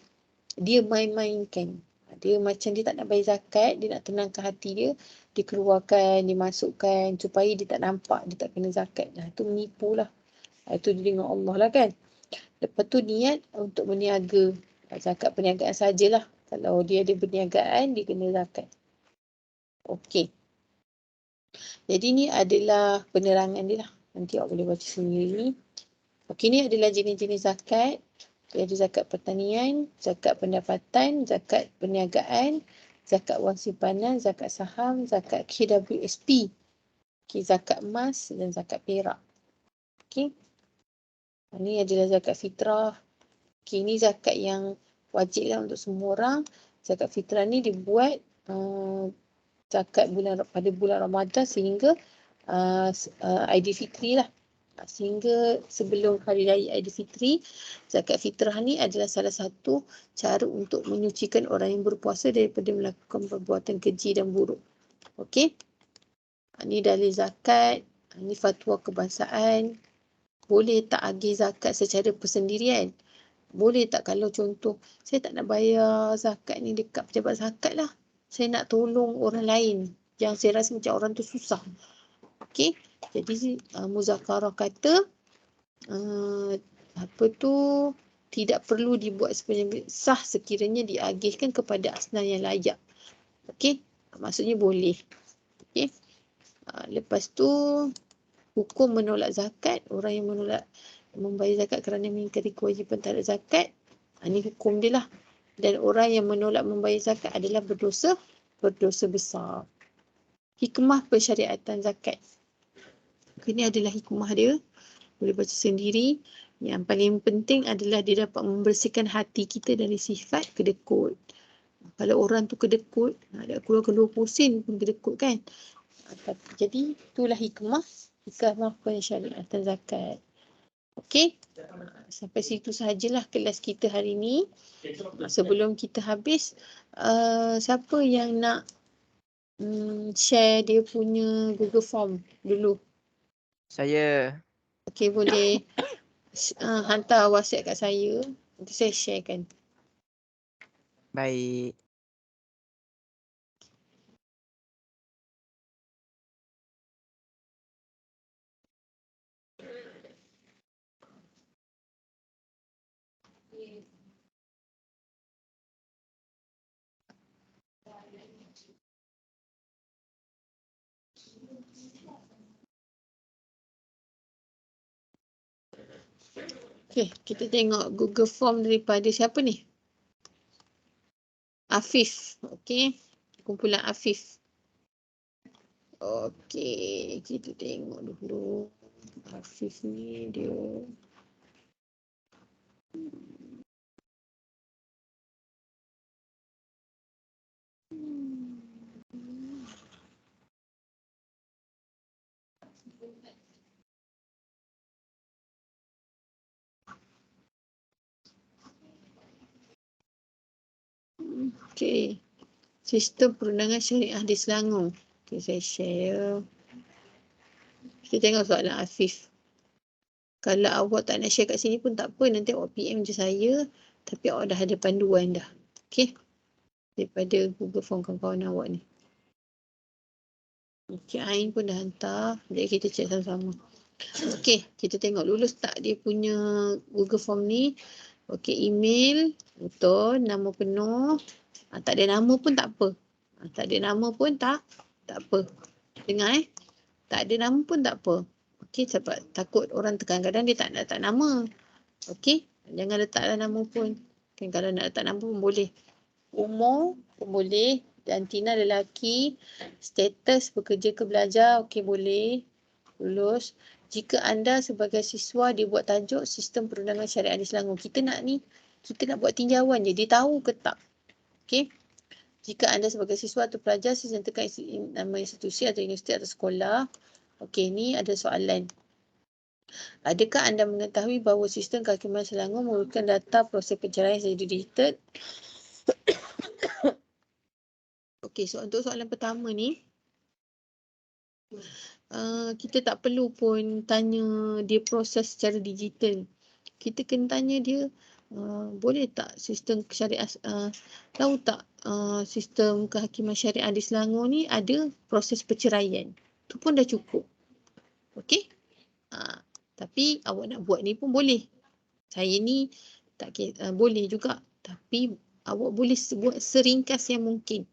dia main-mainkan. Dia macam dia tak nak bayar zakat, dia nak tenangkan hati dia, dia keluarkan, dia masukkan supaya dia tak nampak, dia tak kena zakat. Itu menipu lah. Itu dia dengan Allah lah kan. Lepas tu niat untuk berniaga. Zakat perniagaan sajalah. Kalau dia ada perniagaan, dia kena zakat. Okey. Jadi ni adalah penerangan dia lah. Nanti awak boleh baca sendiri. Okey, ni adalah jenis-jenis zakat. Ada zakat pertanian, zakat pendapatan, zakat perniagaan, zakat wang simpanan, zakat saham, zakat KWSP. Okey, zakat emas dan zakat perak. Okey. Ini adalah zakat fitrah. Okey, ini zakat yang wajib lah untuk semua orang. Zakat fitrah ni dibuat zakat pada bulan Ramadan sehingga Aidilfitri lah. Sehingga sebelum hari raya Aidilfitri, zakat fitrah ni adalah salah satu cara untuk menyucikan orang yang berpuasa daripada melakukan perbuatan keji dan buruk. Okey. Ini dalil zakat, ini fatwa kebangsaan. Boleh tak agih zakat secara persendirian? Boleh tak kalau contoh, saya tak nak bayar zakat ni dekat pejabat zakat lah. Saya nak tolong orang lain yang saya rasa macam orang tu susah. Okey. Jadi Muzakarah kata tidak perlu dibuat sepenuhnya sah sekiranya diagihkan kepada asnan yang layak. Okey. Maksudnya boleh. Okey. Lepas tu hukum menolak zakat, orang yang menolak membayar zakat kerana mengingkari kewajipan terhadap zakat, ini hukum dia lah. Dan orang yang menolak membayar zakat adalah berdosa besar. Hikmah pensyariatan zakat. Ini adalah hikmah dia. Boleh baca sendiri. Yang paling penting adalah dia dapat membersihkan hati kita dari sifat kedekut. Kalau orang tu kedekut, nak keluar pusing pun kedekut kan. Jadi itulah hikmah pensyariatan zakat. Okey. Sampai situ sahajalah kelas kita hari ni. Sebelum kita habis, siapa yang nak share dia punya Google Form dulu? Saya. Okey, boleh hantar WhatsApp kat saya. Nanti saya sharekan. Baik. Okay, kita tengok Google Form daripada siapa ni? Afif. Okay, kumpulan Afif. Okay, kita tengok dulu. Afif ni dia. Okay, sistem perundangan syariah di Selangor. Okay, saya share. Kita tengok soalan Afif. Kalau awak tak nak share kat sini pun tak apa, nanti awak PM je saya. Tapi awak dah ada panduan dah. Okay, daripada Google Form kawan-kawan awak ni. Okay, Ain pun dah hantar. Jadi kita cek sama-sama. Okay, kita tengok lulus tak dia punya Google Form ni. Okay, email, betul, nama penuh. Tak ada nama pun tak apa. Tak ada nama pun tak apa. Dengar tak ada nama pun tak apa. Okay, sebab takut orang kadang-kadang dia tak nak letak nama. Okay, jangan letaklah nama pun. Kan kalau nak letak nama pun boleh. Umur pun boleh. Jantina lelaki. Status bekerja ke belajar. Okay, boleh. Lulus. Jika anda sebagai siswa dia buat tajuk sistem perundangan syariah di Selangor. Kita nak buat tinjauan je. Dia tahu ke tak? Okay. Jika anda sebagai siswa atau pelajar sertakan nama institusi atau universiti atau sekolah. Okey, ni ada soalan. Adakah anda mengetahui bahawa sistem kehakiman Selangor memerlukan data proses pencarian secara digital? Okey, so untuk soalan pertama ni, kita tak perlu pun tanya dia proses secara digital. Kita kena tanya dia, boleh tak sistem syariah, tahu tak sistem kehakiman syariah di Selangor ni ada proses perceraian. Tu pun dah cukup. Okey? Tapi awak nak buat ni pun boleh. Saya ni tak boleh juga. Tapi awak boleh buat seringkas yang mungkin.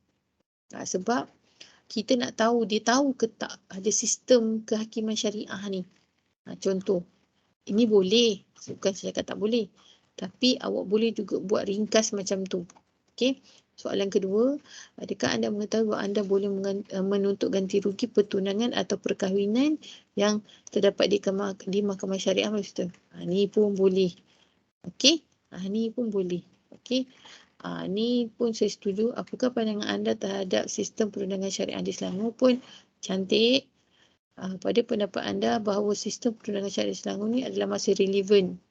Sebab kita nak tahu dia tahu ke tak ada sistem kehakiman syariah ni. Contoh, ini boleh. Bukan saya cakap tak boleh. Tapi awak boleh juga buat ringkas macam tu. Okey. Soalan kedua, adakah anda mengetahui bahawa anda boleh menuntut ganti rugi pertunangan atau perkahwinan yang terdapat di Mahkamah Syariah Malaysia? Ni pun boleh. Okey. Ni pun boleh. Okey. Ni pun saya setuju. Apakah pandangan anda terhadap sistem perundangan syariah di Selangor? Pun cantik. Pada pendapat anda bahawa sistem perundangan syariah di Selangor ni adalah masih relevan?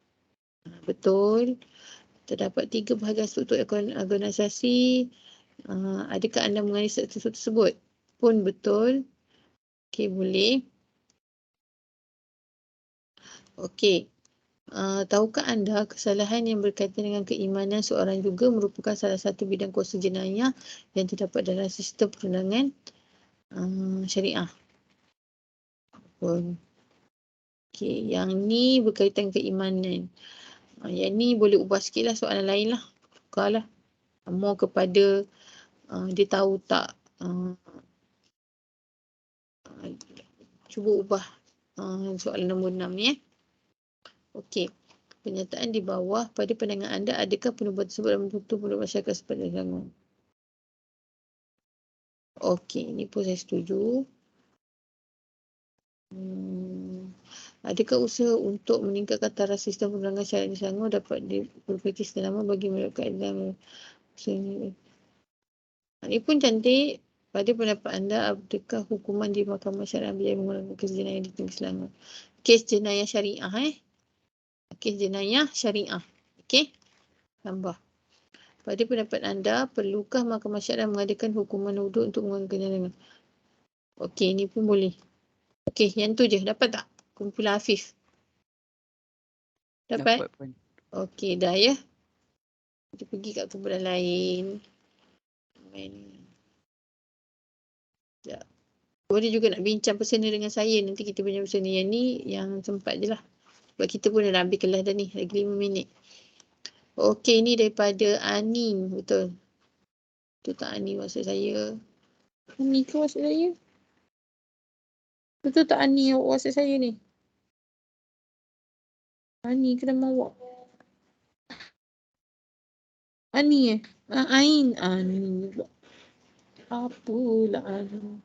Betul. Terdapat 3 bahagian struktur organisasi. Adakah anda mengenai struktur tersebut? Pun betul. Okey, boleh. Okey. Tahukah anda kesalahan yang berkaitan dengan keimanan seorang juga merupakan salah satu bidang kuasa jenayah yang terdapat dalam sistem perundangan syariah? Okey, yang ni berkaitan keimanan. Yang ni boleh ubah sikit lah, soalan lain lah. Tukarlah. More kepada dia tahu tak. Cuba ubah soalan nombor 6 ni. Okey. Pernyataan di bawah, pada pandangan anda, adakah penubuhan tersebut dalam bentuk penduduk masyarakat seperti Selangor? Okey, ini pun saya setuju. Adakah usaha untuk meningkatkan taraf sistem perundangan syariah di Selangor dapat diperbaiki selama bagi melakukan dalam ini pun cantik. Pada pendapat anda, adakah hukuman di Mahkamah Syariah bila menggunakan kes jenayah di Negeri Selangor? Kes jenayah syariah kes jenayah syariah. Okey. Tambah. Pada pendapat anda, perlukah Mahkamah Syariah mengadakan hukuman wuduk untuk menggunakan jenayah? Okey, ini pun boleh. Okey, yang tu je. Dapat tak? Kumpulan Afif. Dapat? Okey, dah ya. Kita pergi kat kumpulan lain. Sekejap. Boleh juga nak bincang personal dengan saya. Nanti kita bincang personal. Yang ni yang sempat je lah. Sebab kita pun dah habis kelas dah ni. Lagi 5 minit. Okey, ni daripada Ani. Betul. Itu tak Ani maksud saya. Ani ke WhatsApp saya? Betul tak Ani WhatsApp saya ni? Ani ke nama awak? Ani Ain. Ani pula. Apalah Ani.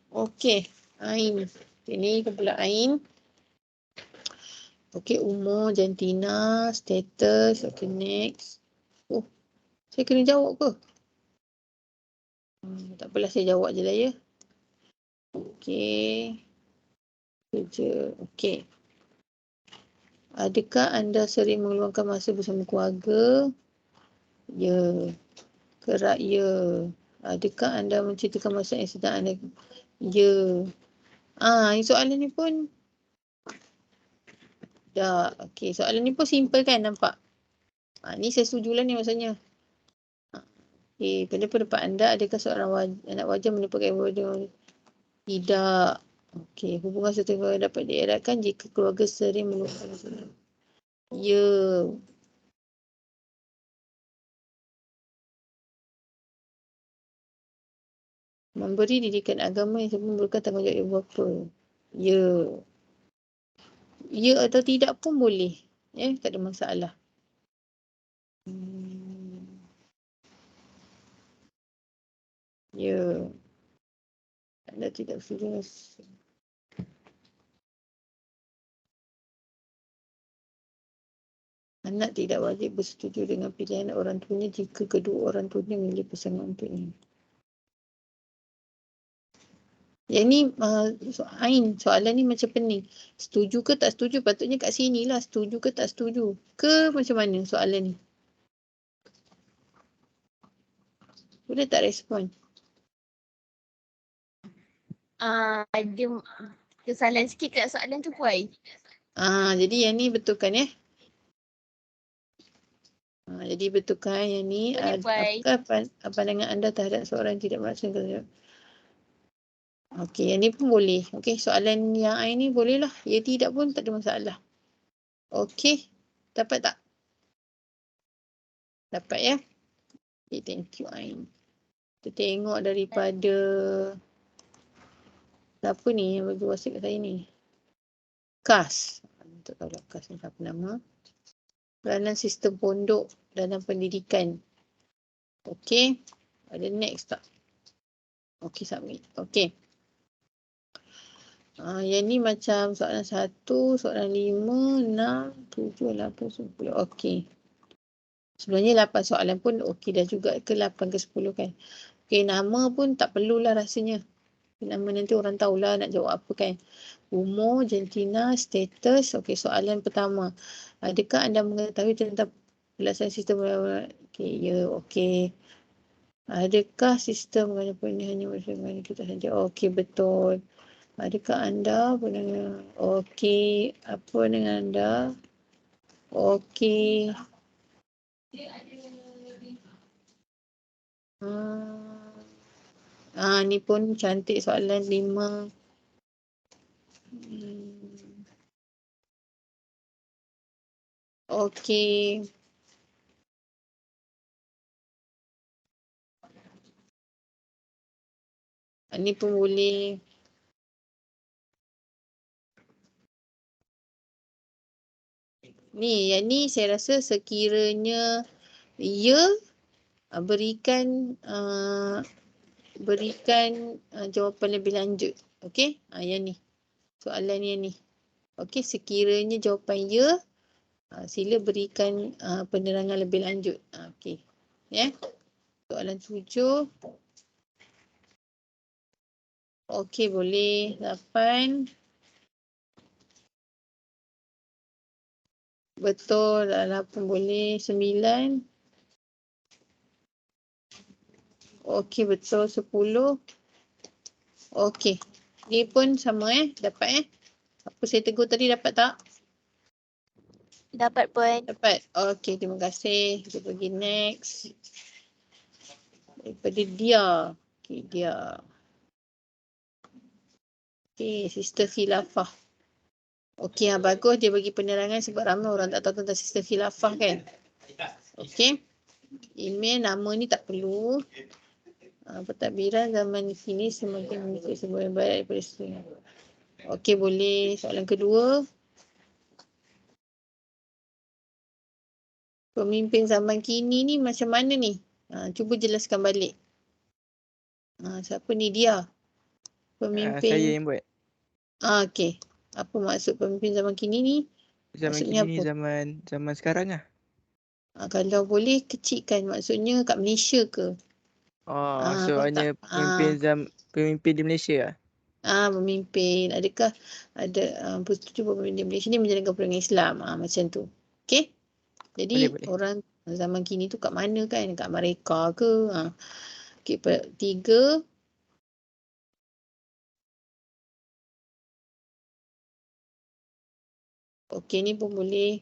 Okey. Ain. Ini ke pula Ain. Okey, umur, jantina, status. Okey, next. Oh, saya kena jawab ke? Tak apalah, saya jawab je lah ya. Okey. Kerja. Okey. Adakah anda sering meluangkan masa bersama keluarga? Ya. Kerap ya. Adakah anda menceritakan masa yang sedang anda? Ya. Ini soalan ni pun dah. Okey, soalan ni pun simple kan nampak? Ni saya setujulah ni maksudnya. Okey, pada pendapat anda, adakah seorang anak wajar merupakan ibu? Tidak. Okey, hubungan serta keluarga dapat dieratkan jika keluarga sering meluangkan masa. Ya. Memberi didikan agama yang memerlukan tanggungjawab ibu bapa. Ya. Ya atau tidak pun boleh. Ya, tak ada masalah. Ya. Anda tidak setuju. Anak tidak wajib bersetuju dengan pilihan orang tuanya jika kedua orang tuanya memilih pasangan untuknya. Yang ni Ain, soalan ni macam pening. Setuju ke tak setuju? Patutnya kat sini lah. Setuju ke tak setuju? Ke macam mana soalan ni? Boleh tak respon? Ada kesalahan sikit kat soalan tu Puai. Jadi yang ni betulkan ya. Jadi betulkan yang ni. Apakah pandangan anda terhadap seorang yang tidak melaksanakan? Okey, yang ni pun boleh. Okey, soalan yang Ain ni boleh lah. Ya tidak pun tak ada masalah. Okey, dapat tak? Dapat ya? Okay, thank you Ain. Kita tengok daripada siapa ni yang bagi WhatsApp kat saya ni? Kas. Tak tahu lah Kas ni apa nama. Peranan sistem pondok dalam pendidikan. Okey. Ada next tak? Okey, submit. Okey. Yang ni macam soalan 1, soalan 5, 6, 7, 8, 10. Okey. Sebenarnya 8 soalan pun okey dah juga ke 8 ke 10 kan. Okey, nama pun tak perlulah rasanya. Nama nanti orang tahulah nak jawab apa kan. Umur, jantina, status. Okey, soalan pertama. Adakah anda mengetahui tentang pelaksanaan sistem? Okey, ya, okey. Adakah sistem ini hanya bersama kita saja? Okey, betul. Adakah anda pernah? Okey, apa dengan anda? Okey. Ni pun cantik soalan 5. Okey. Ni pun boleh. Ni, yang ni saya rasa sekiranya ya berikan jawapan lebih lanjut. Okey? Yang ni. Soalan yang ni. Okey, sekiranya jawapan ya, sila berikan penerangan lebih lanjut. Okey. Ya. Soalan 7. Okey, boleh. 8. Betul. 8 boleh. 9. Okey, betul. 10. Okey. Ni pun sama dapat Apa saya tegur tadi dapat tak? Dapat Puan. Dapat. Okey, terima kasih. Kita pergi next. Daripada dia. Okey, dia. Okey, Sister Khilafah. Okey, bagus dia bagi penerangan sebab ramai orang tak tahu tentang Sister Khilafah kan. Okey. Email, nama ni tak perlu. Pentadbiran zaman kini semakin mengikut sebuah barat daripada setengah. Okey, boleh. Soalan kedua. Pemimpin zaman kini ni macam mana ni? Cuba jelaskan balik. Siapa ni dia? Pemimpin. Saya yang buat. Okey. Apa maksud pemimpin zaman kini ni? Zaman Maksudnya kini ni apa? zaman sekarang lah. Kalau boleh kecilkan, maksudnya kat Malaysia ke? Soalnya pemimpin di Malaysia lah. Pemimpin. Adakah ada persetuju pemimpin di Malaysia ni menjalankan perjuangan Islam? Macam tu. Okey? Jadi Boleh. orang zaman kini tu kat mana kan? Kat mereka ke? Okey, 3. Okey, ni pun boleh.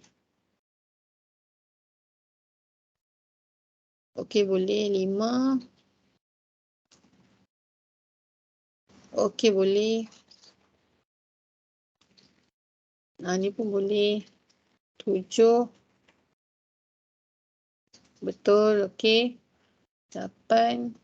Okey, boleh. 5. Okey, boleh. Ni pun boleh. 7. Betul, okey. 8.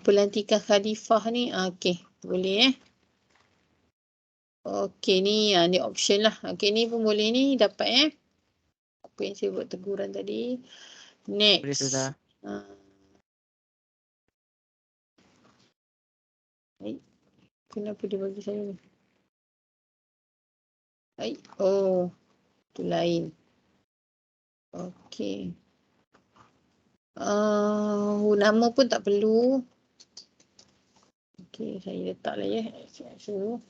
Pelantikan khalifah ni, okey, boleh Okey, ni option lah. Okey, ni pun boleh ni, dapat apa yang saya buat teguran tadi. Next. Boleh Ustazah. Kenapa dia bagi saya ni? Tu lain. Okey. Nama pun tak perlu. Okey, saya letaklah ya. Suruh.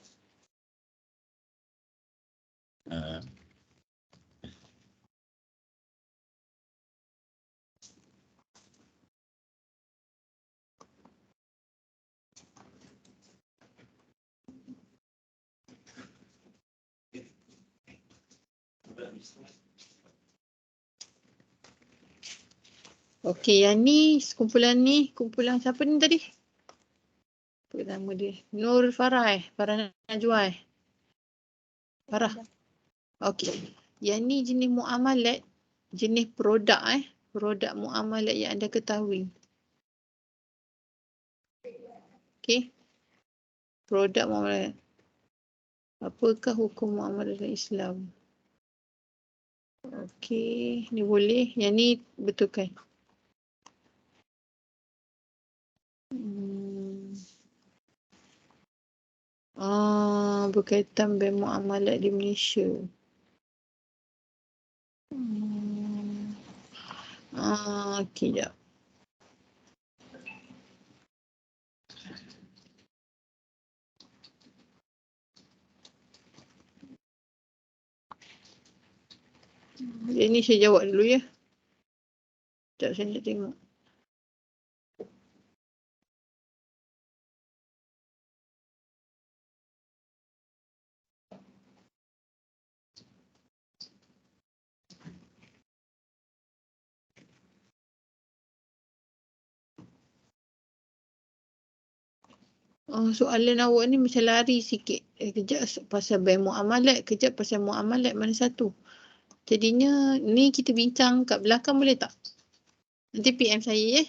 Okey, yang ni kumpulan siapa ni tadi? Apa nama dia? Nur Farah Farah Najwa Farah. Okey. Yang ni jenis muamalat, jenis produk produk muamalat yang anda ketahui. Okey. Produk muamalat. Apakah hukum muamalat dalam Islam? Okey, ni boleh. Yang ni betulkan. Berkaitan bank muamalat di Malaysia. Okey, jap. Ini saya jawab dulu ya. Sekejap saya nak tengok. Soalan awak ni macam lari sikit. Kejap pasal bank muamalat, kejap pasal muamalat, mana satu? Jadinya ni kita bincang kat belakang boleh tak? Nanti PM saya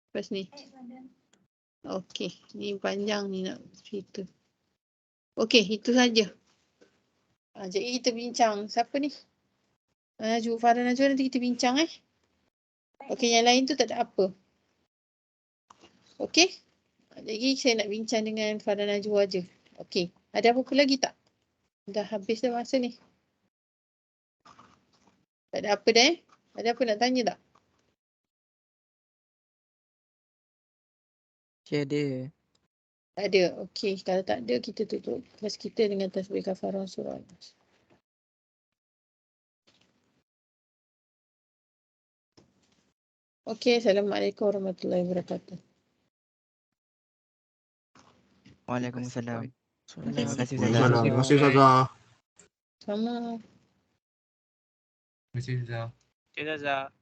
lepas ni. Okey, ni panjang ni nak cerita. Okey, itu saja. Jadi kita bincang. Siapa ni? Farah Najwa, nanti kita bincang Okey, yang lain tu tak ada apa. Okey? Jadi saya nak bincang dengan Farah Najwa je. Okey. Ada apa-apa lagi tak? Dah habis dah masa ni. Tak ada apa dah Ada apa nak tanya tak? Ada. Tak ada. Okey. Kalau tak ada, kita tutup kelas kita dengan tasbih kafarah surah Al-Nas. Okey. Assalamualaikum warahmatullahi wabarakatuh. Waalaikumsalam. Terima kasih Terima kasih Ustazah. Sama. Terima kasih Ustazah. Ustazah.